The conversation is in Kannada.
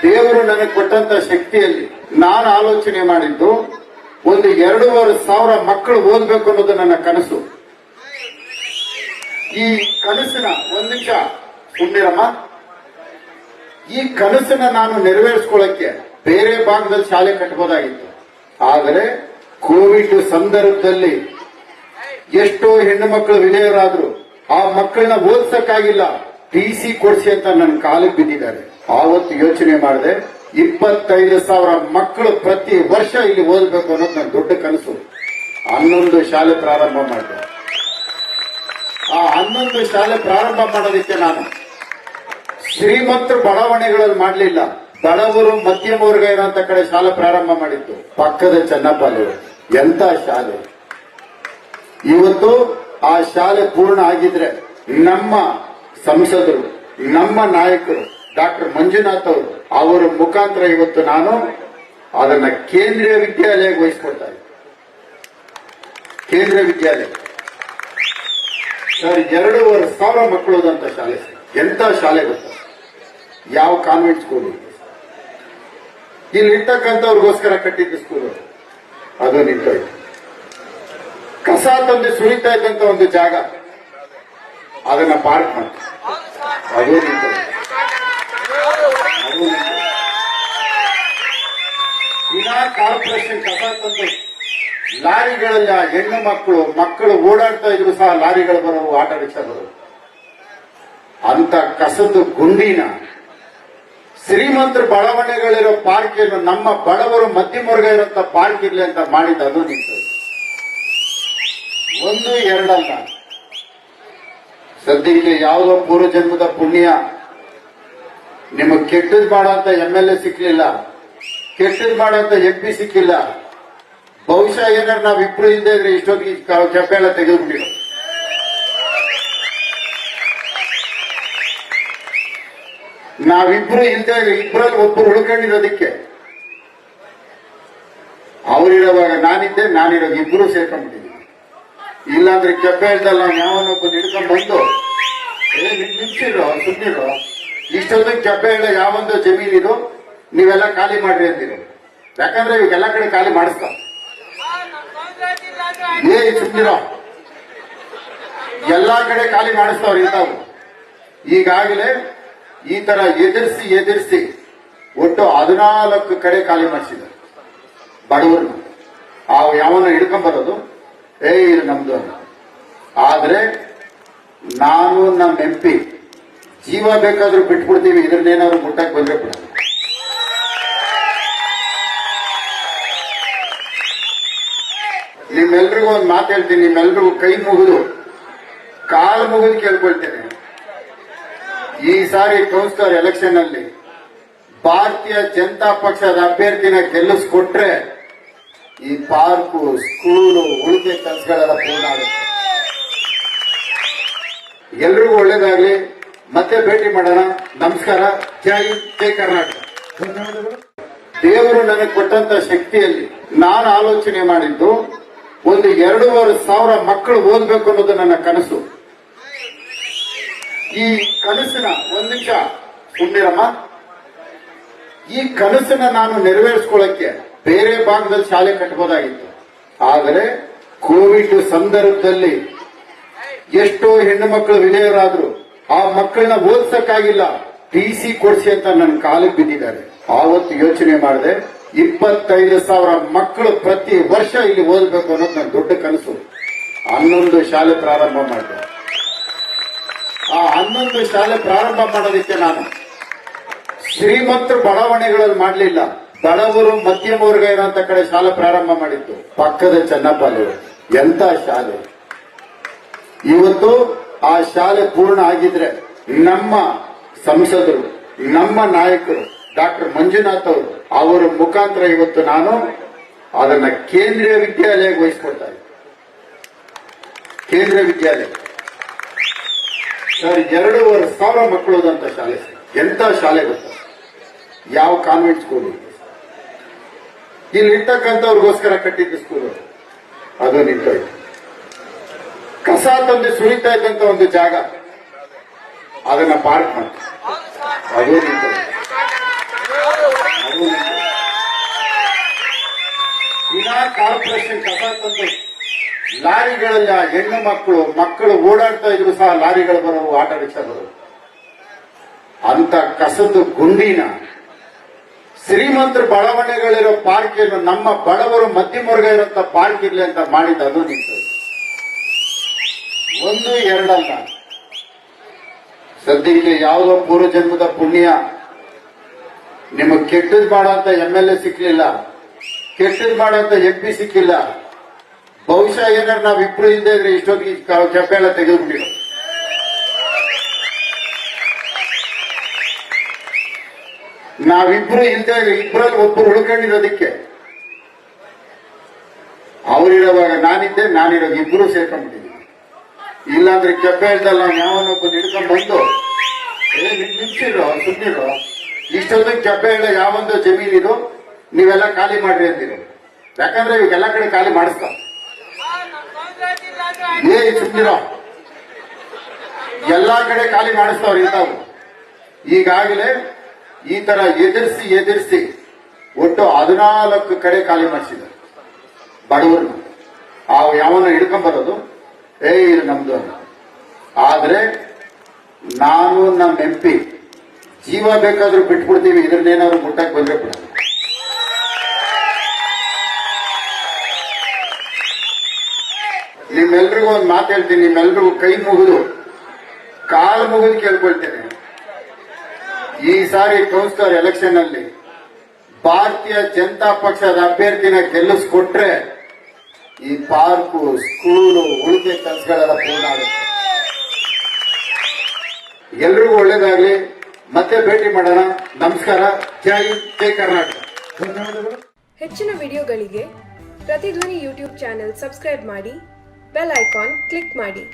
ದೇವರು ನನಗೆ ಕೊಟ್ಟಂತ ಶಕ್ತಿಯಲ್ಲಿ ನಾನು ಆಲೋಚನೆ ಮಾಡಿದ್ದು ಒಂದು 2,500 ಮಕ್ಕಳು ಓದಬೇಕು ಅನ್ನೋದು ನನ್ನ ಕನಸು. ಈ ಕನಸಿನ ಒಂದ್ ನಿಮಿಷ ಸುಮ್ಮನಿರಮ್ಮ. ಈ ಕನಸನ್ನ ನಾನು ನೆರವೇರಿಸ್ಕೊಳ್ಳಕ್ಕೆ ಬೇರೆ ಭಾಗದಲ್ಲಿ ಶಾಲೆ ಕಟ್ಟಬಹುದಾಗಿತ್ತು. ಆದರೆ ಕೋವಿಡ್ ಸಂದರ್ಭದಲ್ಲಿ ಎಷ್ಟೋ ಹೆಣ್ಣು ಮಕ್ಕಳು ವಿಧೇಯರಾದ್ರು, ಆ ಮಕ್ಕಳನ್ನ ಓದಿಸಕ್ಕಾಗಿಲ್ಲ, ಟಿಸಿ ಕೊಡಿಸಿ ಅಂತ ನನ್ನ ಕಾಲಿಗೆ ಬಿದ್ದಿದ್ದಾರೆ. ಆವತ್ತು ಯೋಚನೆ ಮಾಡಿದೆ, 25,000 ಮಕ್ಕಳು ಪ್ರತಿ ವರ್ಷ ಇಲ್ಲಿ ಓದಬೇಕು ಅನ್ನೋದು ನನ್ನ ದೊಡ್ಡ ಕನಸು. 11 ಶಾಲೆ ಪ್ರಾರಂಭ ಮಾಡಿದೆ. ಆ 11 ಶಾಲೆ ಪ್ರಾರಂಭ ಮಾಡೋದಕ್ಕೆ ನಾನು ಶ್ರೀಮಂತರು ಬಡಾವಣೆಗಳಲ್ಲಿ ಮಾಡಲಿಲ್ಲ, ಬಡವರು ಮಧ್ಯಮ ವರ್ಗ ಇರುವಂತ ಕಡೆ ಶಾಲೆ ಪ್ರಾರಂಭ ಮಾಡಿತ್ತು. ಪಕ್ಕದ ಚನ್ನಪಲ್ಲಿ ಎಂತ ಶಾಲೆ. ಇವತ್ತು ಆ ಶಾಲೆ ಪೂರ್ಣ ಆಗಿದ್ರೆ ನಮ್ಮ ಸಂಸದರು, ನಮ್ಮ ನಾಯಕರು ಡಾಕ್ಟರ್ ಮಂಜುನಾಥ್ ಅವರು, ಅವರ ಮುಖಾಂತರ ಇವತ್ತು ನಾನು ಅದನ್ನ ಕೇಂದ್ರೀಯ ವಿದ್ಯಾಲಯಕ್ಕೆ ವಹಿಸ್ಕೊಡ್ತಾ ಇದ್ದೆ. ಕೇಂದ್ರೀಯ ವಿದ್ಯಾಲಯ ಸರ್, 2,500 ಮಕ್ಕಳು ಹೋದಂತ ಶಾಲೆ. ಎಂತ ಶಾಲೆ ಗೊತ್ತ? ಯಾವ ಕಾನ್ವೆಂಟ್ ಸ್ಕೂಲ್ ಇಲ್ಲಿ ಇರ್ತಕ್ಕಂಥವ್ರಿಗೋಸ್ಕರ ಕಟ್ಟಿದ್ದ ಸ್ಕೂಲ್ ಅದು ನಿಂತೋಯ್ತು. ಕಸ ತಂದು ಸುರಿತಾ ಇದ್ದಂತ ಒಂದು ಜಾಗ, ಅದನ್ನ ಪಾರ್ಕ್ ಮಾಡ್ತಾರೆ, ಅದು ನಿಂತೋಯ್ತು. ಈಗ ಕಾರ್ಪೊರೇಷನ್ ಕಸ ತಂದು ಲಾರಿಗಳಲ್ಲಿ ಆ ಹೆಣ್ಣು ಮಕ್ಕಳು ಓಡಾಡ್ತಾ ಇದ್ರು ಸಹ ಲಾರಿಗಳು ಬರೋವು, ಆಟೋ ರಿಕ್ಷಾ ಬರೋವು. ಅಂತ ಕಸದ ಗುಂಡಿನ ಶ್ರೀಮಂತರ ಬಡಾವಣೆಗಳಿರೋ ಪಾರ್ಕ್ ಏನು ನಮ್ಮ ಬಡವರು ಮಧ್ಯಮ ವರ್ಗ ಇರೋಂತ ಪಾರ್ಕ್ ಇರ್ಲಿ ಅಂತ ಮಾಡಿದ್ದು, ಅದು ನಿಂತು. 1, 2 ಅಲ್ಲ, ಸದ್ಯಕ್ಕೆ ಯಾವುದೋ ಪೂರ್ವ ಜನ್ಮದ ಪುಣ್ಯ, ನಿಮಗೆ ಕೆಟ್ಟದ್ ಮಾಡೋಂತ MLA ಸಿಕ್ಲಿಲ್ಲ, ಕೆಟ್ಟದ್ ಮಾಡೋಂತ MP ಸಿಕ್ಕಿಲ್ಲ. ಬಹುಶಃ ಏನಾರು ನಾವಿಬ್ರು ಇಲ್ಲದೆ ಇದ್ರೆ ಇಷ್ಟೊತ್ತಿಗೆ ಕೆಪ್ಪೆ ಎಲ್ಲ ತೆಗೆದುಬಿಟ್ಟಿರೋ. ನಾವಿಬ್ರು ಇಲ್ಲದೆ ಇಬ್ಬರಲ್ಲಿ ಒಬ್ಬರು ಉಳ್ಕೊಂಡಿರೋದಕ್ಕೆ, ಅವರಿರುವಾಗ ನಾನಿರೋವಾಗ ಇಬ್ರು ಸೇರ್ಕೊಂಡ್ಬಿಟ್ಟಿದ್ವಿ. ಇಲ್ಲಾಂದ್ರೆ ಕೆಪ್ಪೆ ಇಲ್ದಲ್ಲ ಯಾವನೊಬ್ಬ ಹಿಡ್ಕೊಂಡು ಬಂದು ನಿಲ್ಸಿರೋ ಸುಮ್ಮನಿರೋ, ಇಷ್ಟೊಂದು ಕೆಪ್ಪೆ ಇಲ್ಲ ಯಾವೊಂದು ಜಮೀನಿದು ನೀವೆಲ್ಲ ಖಾಲಿ ಮಾಡ್ರಿ ಅಂತಿರೋ. ಯಾಕಂದ್ರೆ ಇವಾಗೆಲ್ಲ ಕಡೆ ಖಾಲಿ ಮಾಡಿಸ್ತಾವ. ಸುಮ್ಮನಿರೋ, ಎಲ್ಲಾ ಕಡೆ ಖಾಲಿ ಮಾಡಿಸ್ತಾವ್ರು ಇಂಥವು. ಈಗಾಗಲೇ ಈ ತರ ಎದುರಿಸಿ ಒಟ್ಟು 14 ಕಡೆ ಖಾಲಿ ಮಾಡಿಸಿದ್ದಾರೆ ಬಡವರನ್ನ. ಯಾವನ್ನ ಹಿಡ್ಕೊಂಡ್ ಬರೋದು, ಇದು ನಮ್ದು ಅಂತ. ಆದ್ರೆ ನಾನು ನಮ್ಮ MP ಜೀವ ಬೇಕಾದ್ರೂ ಬಿಟ್ಬಿಡ್ತೀವಿ, ಇದ್ರನ್ನೇನಾದ್ರು ಮುಟ್ಟಕ್ ಬಂದ್ರೆ ಬಿಡ. ನಿಮ್ಮೆಲ್ರಿಗೂ ಒಂದು ಮಾತು ಹೇಳ್ತೀನಿ, ನಿಮ್ಮೆಲ್ರಿಗೂ ಕೈ ಮುಗಿದು ಕಾಲು ಮುಗಿದು ಕೇಳ್ಕೊಳ್ತೇನೆ. ಈ ಸಾರಿ ಕೌನ್ಸಿಲರ್ ಎಲೆಕ್ಷನ್ ಅಲ್ಲಿ ಭಾರತೀಯ ಜನತಾ ಪಕ್ಷದ ಅಭ್ಯರ್ಥಿನ ಗೆಲ್ಲಿಸ್ಕೊಟ್ರೆ ಈ ಪಾರ್ಕು, ಸ್ಕೂಲು, ಉಳಿಕೆ ಕೆಲಸಗಳೆಲ್ಲ ಪೂರ್ಣ ಆಗುತ್ತೆ. ಎಲ್ರಿಗೂ ಒಳ್ಳೇದಾಗ್ಲಿ. ಮತ್ತೆ ಭೇಟಿ ಮಾಡೋಣ. ನಮಸ್ಕಾರ. ಜೈ ಕರ್ನಾಟಕ. ದೇವರು ನನಗೆ ಕೊಟ್ಟಂತ ಶಕ್ತಿಯಲ್ಲಿ ನಾನು ಆಲೋಚನೆ ಮಾಡಿದ್ದು ಒಂದು 2,500 ಮಕ್ಕಳು ಓದಬೇಕು ಅನ್ನೋದು ನನ್ನ ಕನಸು. ಈ ಕನಸಿನ ಒಂದ್ ನಿಮಿಷ ಸುಮ್ಮನಿರಮ್ಮ. ಈ ಕನಸನ್ನ ನಾನು ನೆರವೇರಿಸ್ಕೊಳ್ಳಕ್ಕೆ ಬೇರೆ ಭಾಗದಲ್ಲಿ ಶಾಲೆ ಕಟ್ಟಬಹುದಾಗಿತ್ತು. ಆದರೆ ಕೋವಿಡ್ ಸಂದರ್ಭದಲ್ಲಿ ಎಷ್ಟೋ ಹೆಣ್ಣು ಮಕ್ಕಳು ವಿಧೇಯರಾದ್ರು, ಆ ಮಕ್ಕಳನ್ನ ಓದಿಸಕ್ಕಾಗಿಲ್ಲ, ಟಿಸಿ ಕೊಡಿಸಿ ಅಂತ ನನ್ನ ಕಾಲಿಗೆ ಬಿದ್ದಿದ್ದಾರೆ. ಆವತ್ತು ಯೋಚನೆ ಮಾಡಿದೆ, 25,000 ಮಕ್ಕಳು ಪ್ರತಿ ವರ್ಷ ಇಲ್ಲಿ ಓದಬೇಕು ಅನ್ನೋದು ನನ್ನ ದೊಡ್ಡ ಕನಸು. 11 ಶಾಲೆ ಪ್ರಾರಂಭ ಮಾಡಿದೆ. ಆ 11 ಶಾಲೆ ಪ್ರಾರಂಭ ಮಾಡೋದಕ್ಕೆ ನಾನು ಶ್ರೀಮಂತರು ಬಡಾವಣೆಗಳಲ್ಲಿ ಮಾಡಲಿಲ್ಲ, ಬಡವರು ಮಧ್ಯಮ ವರ್ಗ ಇರುವಂತ ಕಡೆ ಶಾಲೆ ಪ್ರಾರಂಭ ಮಾಡಿತ್ತು. ಪಕ್ಕದ ಚನ್ನಪಲ್ಲಿ ಎಂತ ಶಾಲೆ. ಇವತ್ತು ಆ ಶಾಲೆ ಪೂರ್ಣ ಆಗಿದ್ರೆ ನಮ್ಮ ಸಂಸದರು, ನಮ್ಮ ನಾಯಕರು ಡಾಕ್ಟರ್ ಮಂಜುನಾಥ್ ಅವರು, ಅವರ ಮುಖಾಂತರ ಇವತ್ತು ನಾನು ಅದನ್ನ ಕೇಂದ್ರೀಯ ವಿದ್ಯಾಲಯಕ್ಕೆ ವಹಿಸ್ಕೊಡ್ತಾ ಇದ್ದೆ. ಕೇಂದ್ರೀಯ ವಿದ್ಯಾಲಯ ಸರ್, 2,500 ಮಕ್ಕಳು ಹೋದಂತ ಶಾಲೆ. ಎಂತ ಶಾಲೆ ಗೊತ್ತ? ಯಾವ ಕಾನ್ವೆಂಟ್ ಸ್ಕೂಲ್ ಇಲ್ಲಿ ಇರ್ತಕ್ಕಂಥವ್ರಿಗೋಸ್ಕರ ಕಟ್ಟಿದ್ದ ಸ್ಕೂಲ್ ಅದು ನಿಂತೋಯ್ತು. ಕಸ ತಂದು ಸುರಿತಾ ಇದ್ದಂತ ಒಂದು ಜಾಗ, ಅದನ್ನ ಪಾರ್ಕ್ ಮಾಡ್ತಾರೆ, ಅದು ನಿಂತೋಯ್ತು. ಲಾರಿಗಳಲ್ಲಿ ಆ ಹೆಣ್ಣು ಮಕ್ಕಳು ಓಡಾಡ್ತಾ ಇದ್ರು ಸಹ ಲಾರಿಗಳು ಬರೋವು, ಆಟೋ ರಿಕ್ಷಾ ಬರೋವು. ಅಂತ ಕಸದ ಗುಂಡಿನ ಶ್ರೀಮಂತರ ಬಡಾವಣೆಗಳಿರೋ ಪಾರ್ಕ್ ಏನು ನಮ್ಮ ಬಡವರು ಮಧ್ಯಮ ವರ್ಗ ಇರುವಂತ ಪಾರ್ಕ್ ಇರ್ಲಿ ಅಂತ ಮಾಡಿದ್ದು ಅದು ನಿಂತು. ಒಂದು ಎರಡಲ್ಲ, ಸದ್ಯಕ್ಕೆ ಯಾವುದೋ ಪೂರ್ವಜನ್ಮದ ಪುಣ್ಯ ನಿಮಗೆ ಕೆಟ್ಟದ್ ಮಾಡೋಂತ MLA ಸಿಕ್ಲಿಲ್ಲ, ಕೆಟ್ಟದ್ ಮಾಡೋಂತ MP ಸಿಕ್ಕಿಲ್ಲ. ಬಹುಶಃ ಏನಾರು ನಾವಿಬ್ರು ಇಲ್ಲದೆ ಇದ್ರೆ ಇಷ್ಟೊತ್ತಿಗೆ ಕೆಪ್ಪೆ ಎಲ್ಲ ತೆಗೆದುಬಿಟ್ಟಿರೋ. ನಾವಿಬ್ರು ಇಲ್ಲದೆ ಇಬ್ಬರಲ್ಲಿ ಒಬ್ಬರು ಉಳ್ಕೊಂಡಿರೋದಕ್ಕೆ ಅವರಿರೋವಾಗ ನಾನಿರೋವಾಗ ಇಬ್ರು ಸೇರ್ಕೊಂಡ್ಬಿಟ್ಟಿದ್ವಿ. ಇಲ್ಲಾಂದ್ರೆ ಕೆಪ್ಪೆ ಇಲ್ದಲ್ಲ ಯಾವನೊಬ್ಬ ಹಿಡ್ಕೊಂಡ್ ಬಂದು ನಿಲ್ಸಿರೋ ಸುಮ್ಮನಿರೋ, ಇಷ್ಟೊಂದು ಕೆಪ್ಪೆ ಇಲ್ಲ ಯಾವೊಂದು ಜಮೀನಿದು ನೀವೆಲ್ಲ ಖಾಲಿ ಮಾಡ್ರಿ ಅಂತಿರೋ. ಯಾಕಂದ್ರೆ ಇವಾಗೆಲ್ಲ ಕಡೆ ಖಾಲಿ ಮಾಡಿಸ್ತಾವ. ಸುಮ್ಮನಿರೋ, ಎಲ್ಲಾ ಕಡೆ ಖಾಲಿ ಮಾಡಿಸ್ತಾವ್ರು ಇಂಥವು. ಈಗಾಗಲೇ ಈ ತರ ಎದುರಿಸಿ ಒಟ್ಟು 14 ಕಡೆ ಖಾಲಿ ಮಾಡಿಸಿದ್ದಾರೆ ಬಡವರನ್ನ. ಯಾವನ್ನ ಹಿಡ್ಕೊಂಡ್ ಬರೋದು ಇದು ನಮ್ದು ಅಂತ. ಆದ್ರೆ ನಾನು ನಮ್ಮ MP ಜೀವ ಬೇಕಾದ್ರೂ ಬಿಟ್ಬಿಡ್ತೀವಿ, ಇದ್ರನ್ನೇನಾದ್ರು ಮುಟ್ಟಕ್ ಬಂದ್ರೆ ಬಿಡ. ನಿಮ್ಮೆಲ್ರಿಗೂ ಒಂದು ಮಾತು ಹೇಳ್ತೀನಿ, ನಿಮ್ಮೆಲ್ರಿಗೂ ಕೈ ಮುಗಿದು ಕಾಲು ಮುಗಿದು ಕೇಳ್ಕೊಳ್ತೇನೆ. ಈ ಸಾರಿ ಕೌನ್ಸಿಲರ್ ಎಲೆಕ್ಷನ್ ಅಲ್ಲಿ ಭಾರತೀಯ ಜನತಾ ಪಕ್ಷದ ಅಭ್ಯರ್ಥಿನ ಗೆಲ್ಲಿಸ್ಕೊಟ್ರೆ ಈ ಪಾರ್ಕು, ಸ್ಕೂಲು, ಉಳಿಕೆ ಕೆಲಸಗಳೆಲ್ಲ ಪೂರ್ಣ ಆಗುತ್ತೆ. ಎಲ್ರಿಗೂ ಒಳ್ಳೇದಾಗ್ಲಿ. ಮತ್ತೆ ಭೇಟಿ ಮಾಡೋಣ. ನಮಸ್ಕಾರ. ಜೈ ಕರ್ನಾಟಕ. ಹೆಚ್ಚಿನ ವಿಡಿಯೋಗಳಿಗೆ ಪ್ರತಿಧ್ವನಿ ಯೂಟ್ಯೂಬ್ ಚಾನೆಲ್ ಸಬ್ಸ್ಕ್ರೈಬ್ ಮಾಡಿ, ಬೆಲ್ ಐಕಾನ್ ಕ್ಲಿಕ್ ಮಾಡಿ.